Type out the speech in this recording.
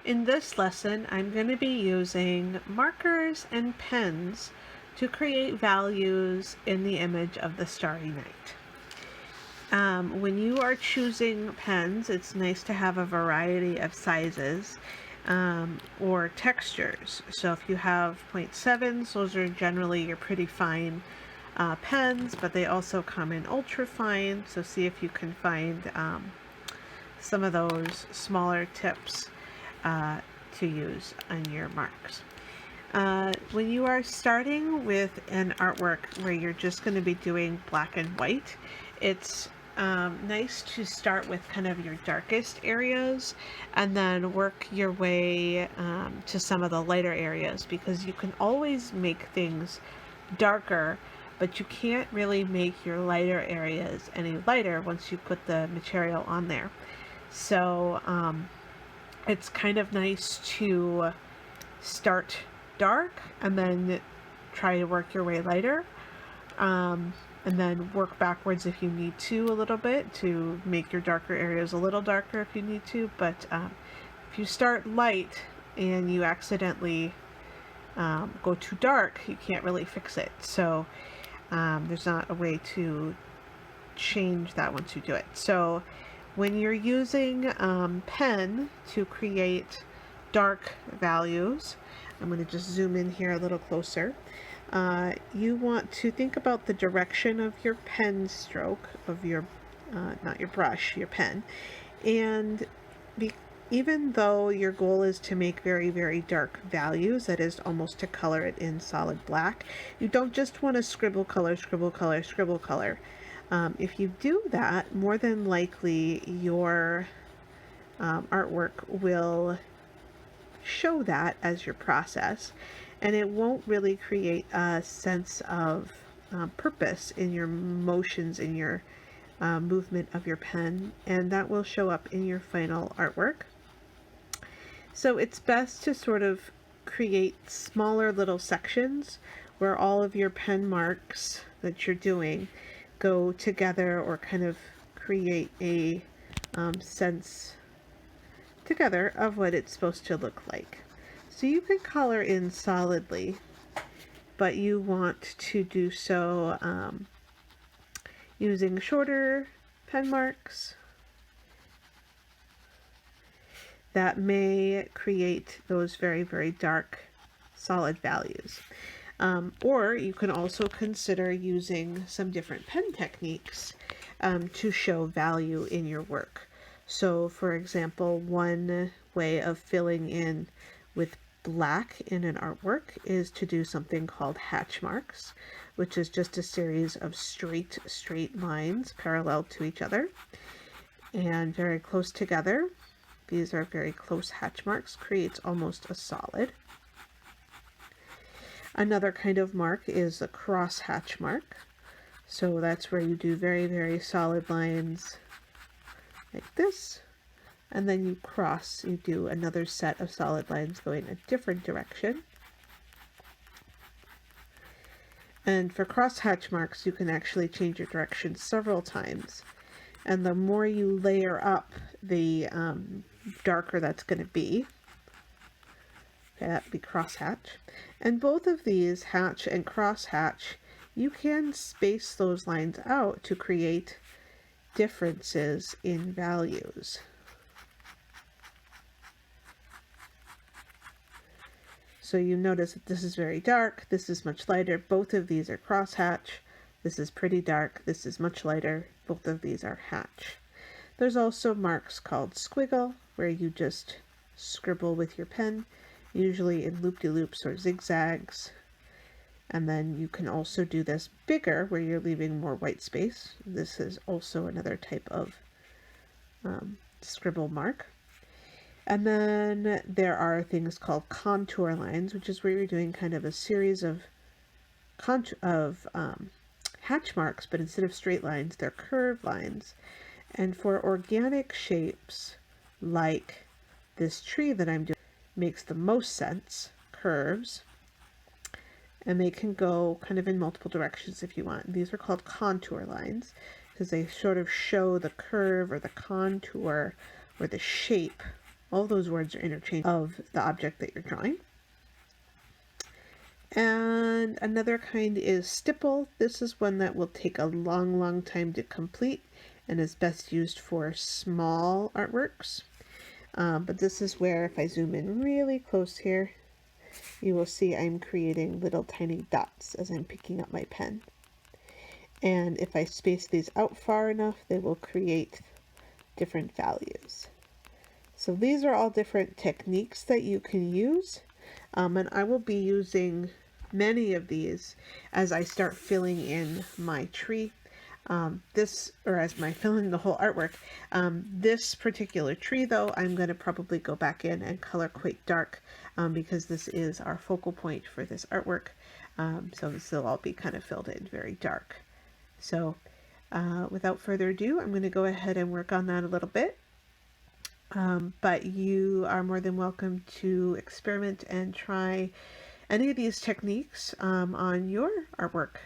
In this lesson, I'm going to be using markers and pens to create values in the image of the Starry Night. When you are choosing pens, it's nice to have a variety of sizes or textures. So if you have 0.7s, those are generally your pretty fine pens, but they also come in ultra fine. So see if you can find some of those smaller tips to use on your marks. When you are starting with an artwork where you're just going to be doing black and white, it's nice to start with kind of your darkest areas and then work your way to some of the lighter areas, because you can always make things darker, but you can't really make your lighter areas any lighter once you put the material on there. So it's kind of nice to start dark and then try to work your way lighter, and then work backwards if you need to a little bit to make your darker areas a little darker if you need to. But if you start light and you accidentally go too dark, you can't really fix it. So there's not a way to change that once you do it. So when you're using pen to create dark values, I'm going to just zoom in here a little closer. You want to think about the direction of your pen stroke, of your, not your brush, your pen. And even though your goal is to make very, very dark values, that is almost to color it in solid black, you don't just want to scribble color, scribble color, scribble color. If you do that, more than likely your artwork will show that as your process, and it won't really create a sense of purpose in your motions, in your movement of your pen, and that will show up in your final artwork. So it's best to sort of create smaller little sections where all of your pen marks that you're doing go together, or kind of create a sense together of what it's supposed to look like. So you can color in solidly, but you want to do so using shorter pen marks that may create those very, very dark solid values. Or you can also consider using some different pen techniques to show value in your work. So for example, one way of filling in with black in an artwork is to do something called hatch marks, which is just a series of straight lines parallel to each other and very close together. These are very close hatch marks, creates almost a solid. Another kind of mark is a cross hatch mark. So that's where you do very, very solid lines like this, and then you cross, you do another set of solid lines going a different direction. And for cross hatch marks, you can actually change your direction several times. And the more you layer up, the darker that's going to be. Okay, that'd be cross hatch. And both of these, hatch and cross hatch, you can space those lines out to create differences in values. So you notice that this is very dark, this is much lighter, both of these are cross hatch, this is pretty dark, this is much lighter, both of these are hatch. There's also marks called squiggle, where you just scribble with your pen, usually in loop-de-loops or zigzags. And then you can also do this bigger, where you're leaving more white space. This is also another type of scribble mark. And then there are things called contour lines, which is where you're doing kind of a series of hatch marks, but instead of straight lines, they're curved lines. And for organic shapes, like this tree that I'm doing, makes the most sense, curves. And they can go kind of in multiple directions if you want. These are called contour lines because they sort of show the curve or the contour or the shape All those words are interchangeable of the object that you're drawing. And another kind is stipple. This is one that will take a long time to complete and is best used for small artworks. But this is where, if I zoom in really close here, you will see I'm creating little tiny dots as I'm picking up my pen. And if I space these out far enough, they will create different values. So these are all different techniques that you can use. And I will be using many of these as I start filling in my tree. As I fill in the whole artwork. This particular tree, though, I'm going to probably go back in and color quite dark because this is our focal point for this artwork. So this will all be kind of filled in very dark. So without further ado, I'm going to go ahead and work on that a little bit. But you are more than welcome to experiment and try any of these techniques on your artwork.